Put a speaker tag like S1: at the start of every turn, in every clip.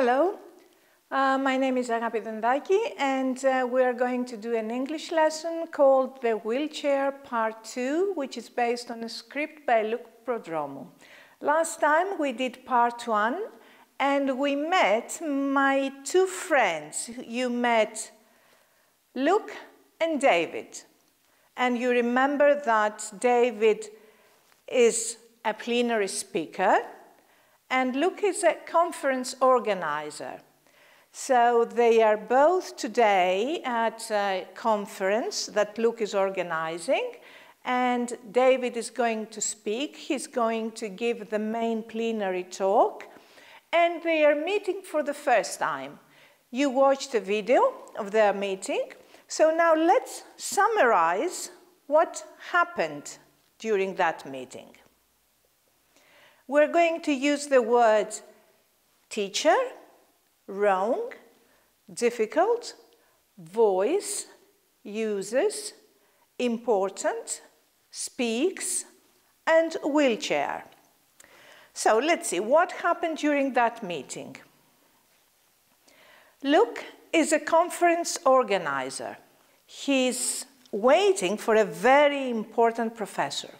S1: Hello, my name is Agapidendaki, and we are going to do an English lesson called The Wheelchair Part 2, which is based on a script by Luke Prodromou. Last time we did Part 1, and we met my two friends. You met Luke and David. And you remember that David is a plenary speaker, and Luke is a conference organizer. So they are both today at a conference that Luke is organizing, and David is going to speak. He's going to give the main plenary talk, and they are meeting for the first time. You watched a video of their meeting, so now let's summarize what happened during that meeting. We're going to use the words teacher, wrong, difficult, voice, uses, important, speaks, and wheelchair. So let's see what happened during that meeting. Luke is a conference organizer. He's waiting for a very important professor.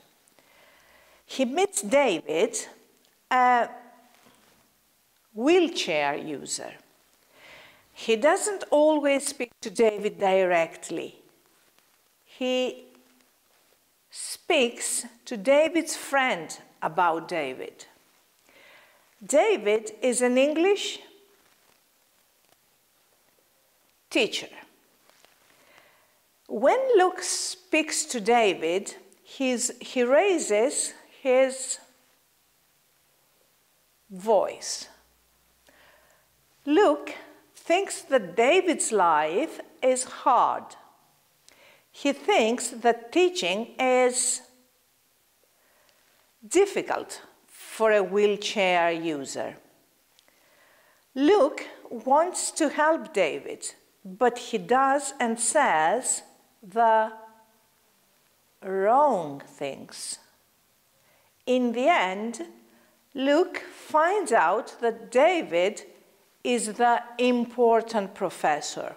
S1: He meets David, a wheelchair user. He doesn't always speak to David directly. He speaks to David's friend about David. David is an English teacher. When Luke speaks to David, he raises his voice. Luke thinks that David's life is hard. He thinks that teaching is difficult for a wheelchair user. Luke wants to help David, but he does and says the wrong things. In the end, Luke finds out that David is the important professor.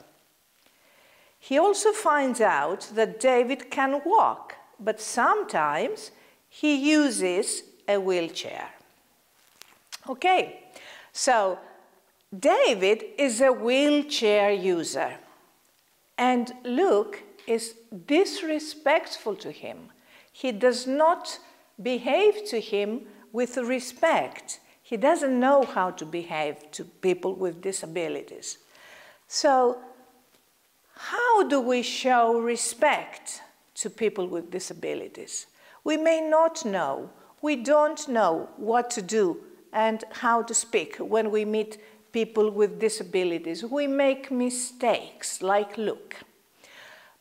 S1: He also finds out that David can walk, but sometimes he uses a wheelchair. Okay, so David is a wheelchair user, and Luke is disrespectful to him. He does not behave to him with respect. He doesn't know how to behave to people with disabilities. So, how do we show respect to people with disabilities? We may not know. We don't know what to do and how to speak when we meet people with disabilities. We make mistakes, like Luke.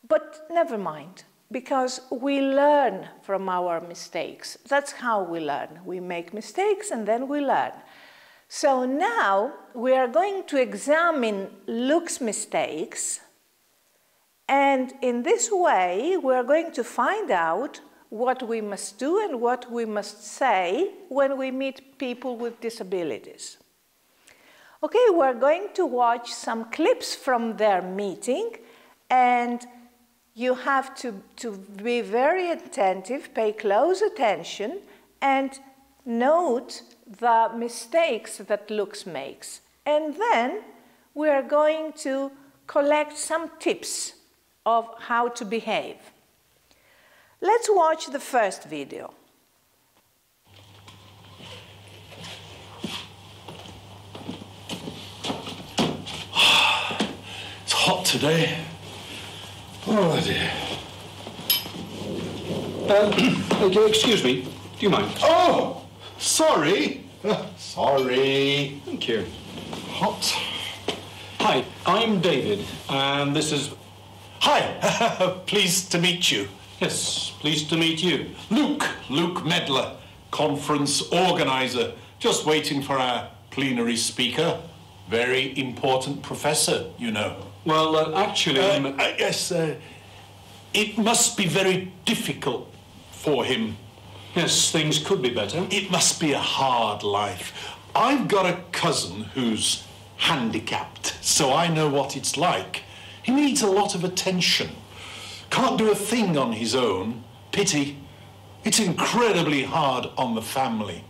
S1: But never mind, because we learn from our mistakes. That's how we learn. We make mistakes and then we learn. So now we are going to examine Luke's mistakes, and in this way we are going to find out what we must do and what we must say when we meet people with disabilities. Okay, we're going to watch some clips from their meeting, and you have to be very attentive, pay close attention, and note the mistakes that Luke makes. And then we are going to collect some tips of how to behave. Let's watch the first video.
S2: It's hot today. Oh dear.
S3: Excuse me, do you mind?
S2: Oh, sorry. Sorry.
S3: Thank you.
S2: Hot.
S3: Hi, I'm David, and this is...
S2: Hi, pleased to meet you.
S3: Yes, pleased to meet you.
S2: Luke Medler, conference organizer. Just waiting for our plenary speaker. Very important professor, you know.
S3: Well, actually...
S2: yes, it must be very difficult for him.
S3: Yes, things could be better.
S2: It must be a hard life. I've got a cousin who's handicapped, so I know what it's like. He needs a lot of attention. Can't do a thing on his own. Pity. It's incredibly hard on the family.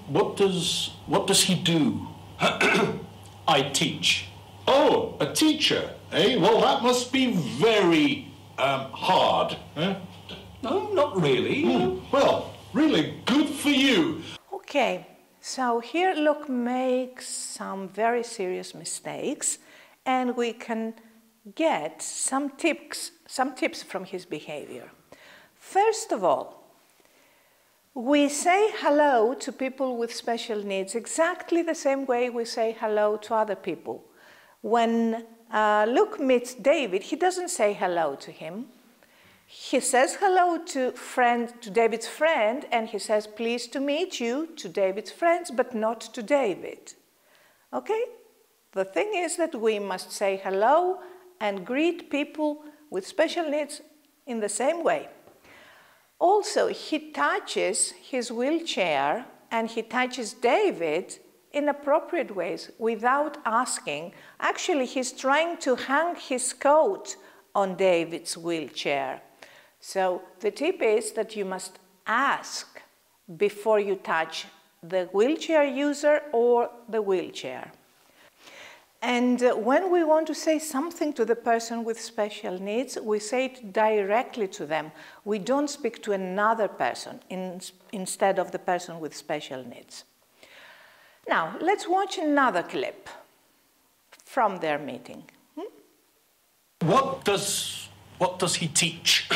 S2: What does he do?
S3: I teach.
S2: Oh, a teacher, eh? Well, that must be very hard. Eh?
S3: No, not really.
S2: Well, really good for you.
S1: Okay, so here Luke makes some very serious mistakes, and we can get some tips from his behavior. First of all, we say hello to people with special needs exactly the same way we say hello to other people. When Luke meets David, he doesn't say hello to him. He says hello to David's friend, and he says, pleased to meet you, to David's friends, but not to David. Okay? The thing is that we must say hello and greet people with special needs in the same way. Also, he touches his wheelchair and he touches David in appropriate ways without asking. Actually, he's trying to hang his coat on David's wheelchair. So the tip is that you must ask before you touch the wheelchair user or the wheelchair. And when we want to say something to the person with special needs, we say it directly to them. We don't speak to another person instead of the person with special needs. Now, let's watch another clip from their meeting.
S2: What does he teach?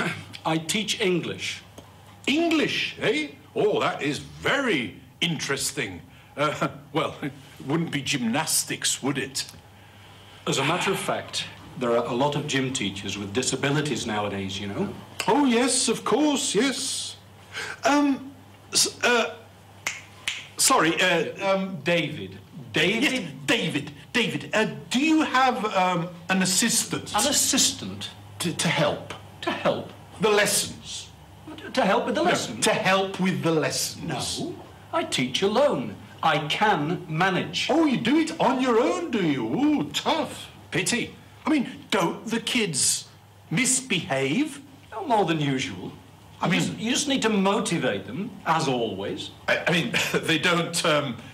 S3: I teach English.
S2: English, eh? Oh, that is very interesting. Well, it wouldn't be gymnastics, would it?
S3: As a matter of fact, there are a lot of gym teachers with disabilities nowadays, you know.
S2: Oh, yes, of course, yes. Sorry,
S3: David.
S2: Yes, David. Do you have an assistant?
S3: An assistant?
S2: To help?
S3: To help?
S2: The lessons?
S3: To help with the lessons?
S2: To help with the lessons.
S3: No, I teach alone. I can manage.
S2: Oh, you do it on your own, do you? Ooh, tough. Pity. I mean, don't the kids misbehave?
S3: No more than usual. I mean, you just need to motivate them, as always.
S2: I mean, they don't,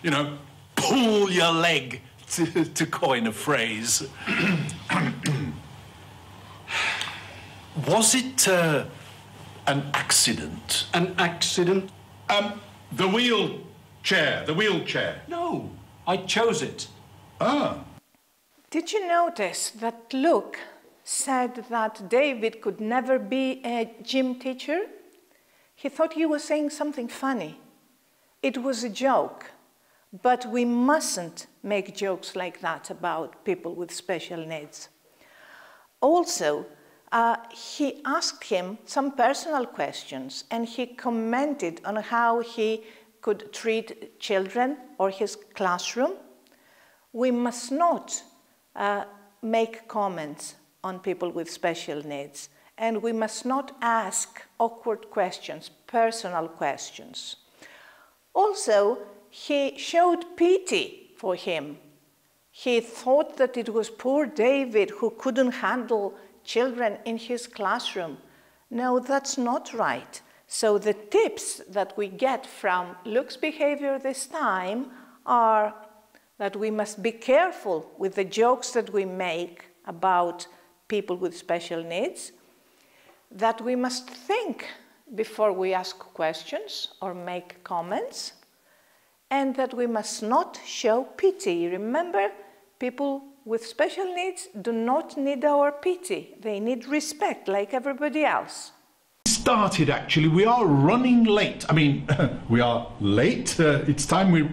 S2: you know, pull your leg, to coin a phrase. Was it an accident?
S3: An accident?
S2: The wheelchair.
S3: No, I chose it.
S2: Ah.
S1: Did you notice that Luke said that David could never be a gym teacher? He thought he was saying something funny. It was a joke, but we mustn't make jokes like that about people with special needs. Also, he asked him some personal questions, and he commented on how he could treat children or his classroom. We must not make comments on people with special needs, and we must not ask awkward questions, personal questions. Also, he showed pity for him. He thought that it was poor David who couldn't handle children in his classroom. No, that's not right. So the tips that we get from Luke's behavior this time are that we must be careful with the jokes that we make about people with special needs, that we must think before we ask questions or make comments, and that we must not show pity. Remember, people with special needs do not need our pity. They need respect like everybody else.
S2: Started, actually. We are running late. I mean, we are late. It's time we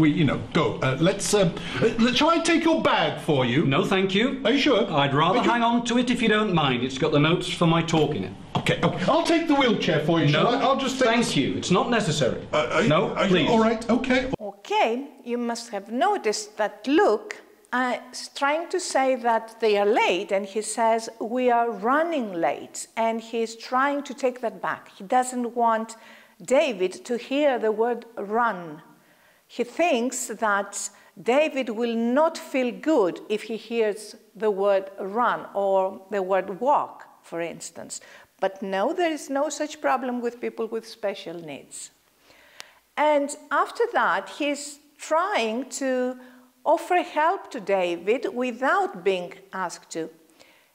S2: you know, go. Shall I take your bag for you?
S3: No, thank you.
S2: Are you sure?
S3: I'd rather hang on to it if you don't mind. It's got the notes for my talk in it.
S2: Okay. I'll take the wheelchair for you, shall I? I'll just take...
S3: Thank you. It's not necessary. No, please.
S2: All right, okay.
S1: Okay, you must have noticed that Luke is trying to say that they are late, and he says, we are running late, and he's trying to take that back. He doesn't want David to hear the word run. He thinks that David will not feel good if he hears the word run or the word walk, for instance. But no, there is no such problem with people with special needs. And after that, he's trying to offer help to David without being asked to.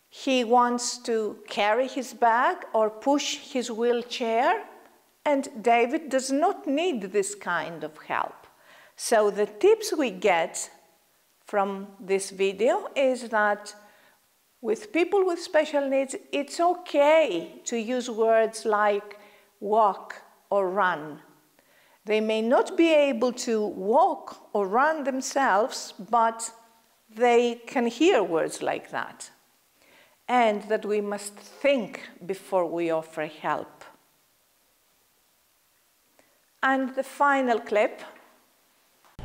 S1: He wants to carry his bag or push his wheelchair, and David does not need this kind of help. So the tips we get from this video is that with people with special needs, it's okay to use words like walk or run. They may not be able to walk or run themselves, but they can hear words like that. And that we must think before we offer help. And the final clip.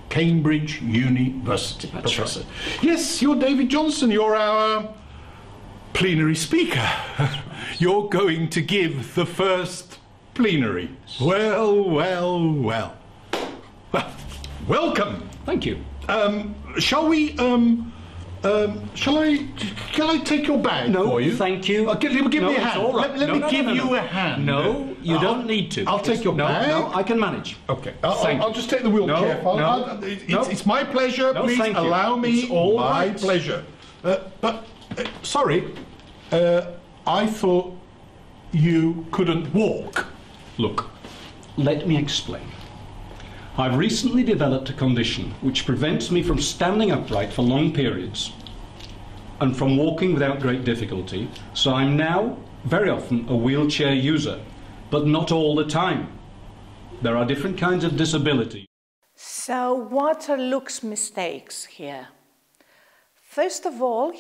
S2: Cambridge University professor.
S3: Right.
S2: Yes, you're David Johnson. You're our plenary speaker. You're going to give the first plenary. Well, well, well. Well, welcome.
S3: Thank you.
S2: Shall I take your bag for you?
S3: No, thank you.
S2: Give me a hand.
S3: All right.
S2: Let me give you a hand.
S3: No, you don't need to.
S2: I'll take your bag.
S3: No, I can manage.
S2: Okay. I'll just take the wheelchair. It's my pleasure.
S3: No,
S2: please allow me.
S3: It's all
S2: my
S3: right.
S2: pleasure. Sorry, I thought you couldn't walk.
S3: Look, let me explain. I've recently developed a condition which prevents me from standing upright for long periods and from walking without great difficulty, so I'm now very often a wheelchair user, but not all the time. There are different kinds of disability.
S1: So what are Luke's mistakes here? First of all,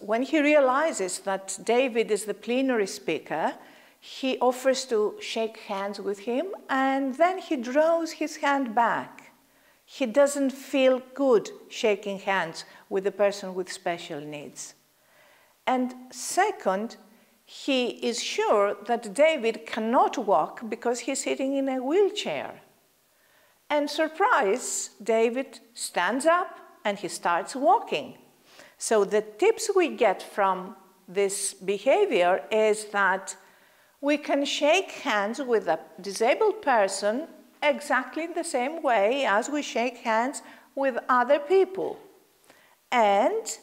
S1: when he realizes that David is the plenary speaker, he offers to shake hands with him, and then he draws his hand back. He doesn't feel good shaking hands with a person with special needs. And second, he is sure that David cannot walk because he's sitting in a wheelchair. And surprise, David stands up and he starts walking. So the tips we get from this behavior is that we can shake hands with a disabled person exactly the same way as we shake hands with other people. And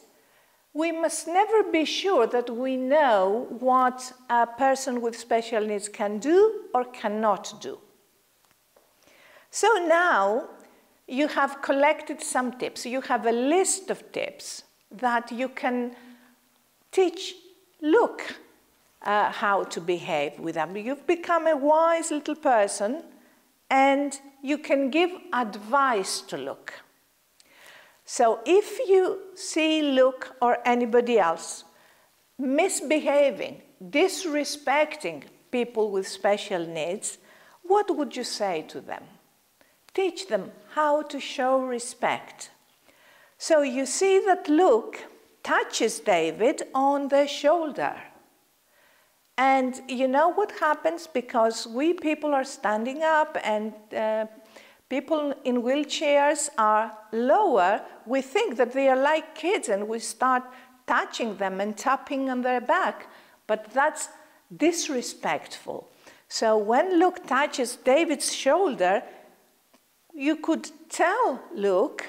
S1: we must never be sure that we know what a person with special needs can do or cannot do. So now you have collected some tips. You have a list of tips that you can teach Luke how to behave with them. You've become a wise little person, and you can give advice to Luke. So if you see Luke or anybody else misbehaving, disrespecting people with special needs, what would you say to them? Teach them how to show respect. So you see that Luke touches David on the shoulder. And you know what happens? Because we people are standing up and people in wheelchairs are lower, we think that they are like kids and we start touching them and tapping on their back. But that's disrespectful. So when Luke touches David's shoulder, you could tell Luke,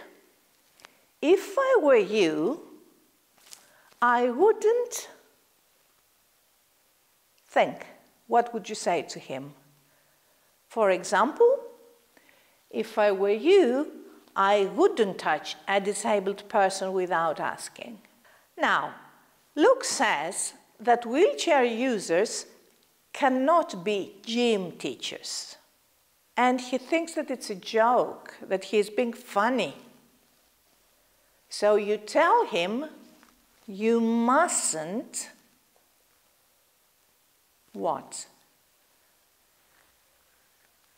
S1: if I were you, I wouldn't think. What would you say to him? For example, if I were you, I wouldn't touch a disabled person without asking. Now, Luke says that wheelchair users cannot be gym teachers. And he thinks that it's a joke, that he's being funny. So you tell him, you mustn't what?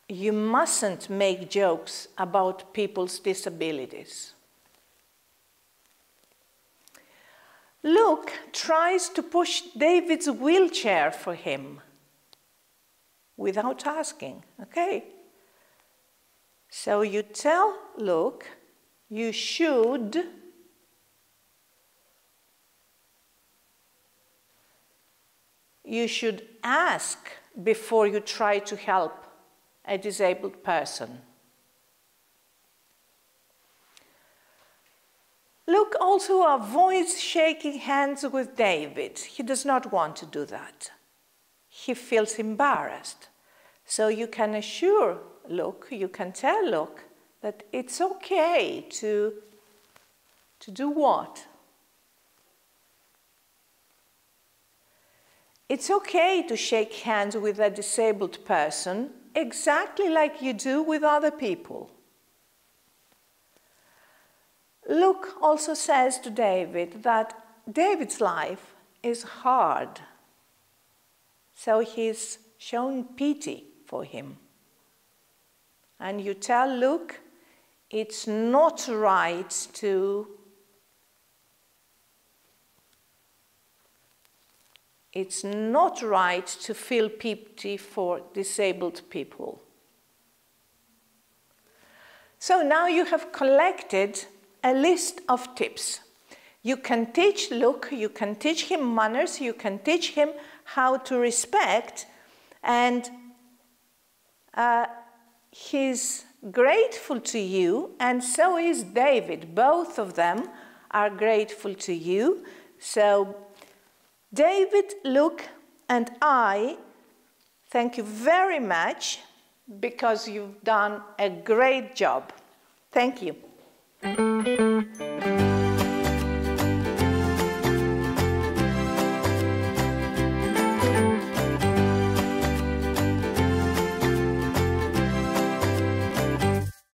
S1: You mustn't make jokes about people's disabilities. Luke tries to push David's wheelchair for him without asking, okay? So you tell Luke, You should ask before you try to help a disabled person. Luke also avoids shaking hands with David. He does not want to do that. He feels embarrassed. So you can assure Luke, you can tell Luke that it's okay to do what? It's okay to shake hands with a disabled person exactly like you do with other people. Luke also says to David that David's life is hard, so he's showing pity for him. And you tell Luke it's not right to feel pity for disabled people. So now you have collected a list of tips. You can teach Luke, you can teach him manners, you can teach him how to respect, and he's grateful to you, and so is David. Both of them are grateful to you. So David, Luke, and I thank you very much because you've done a great job. Thank you.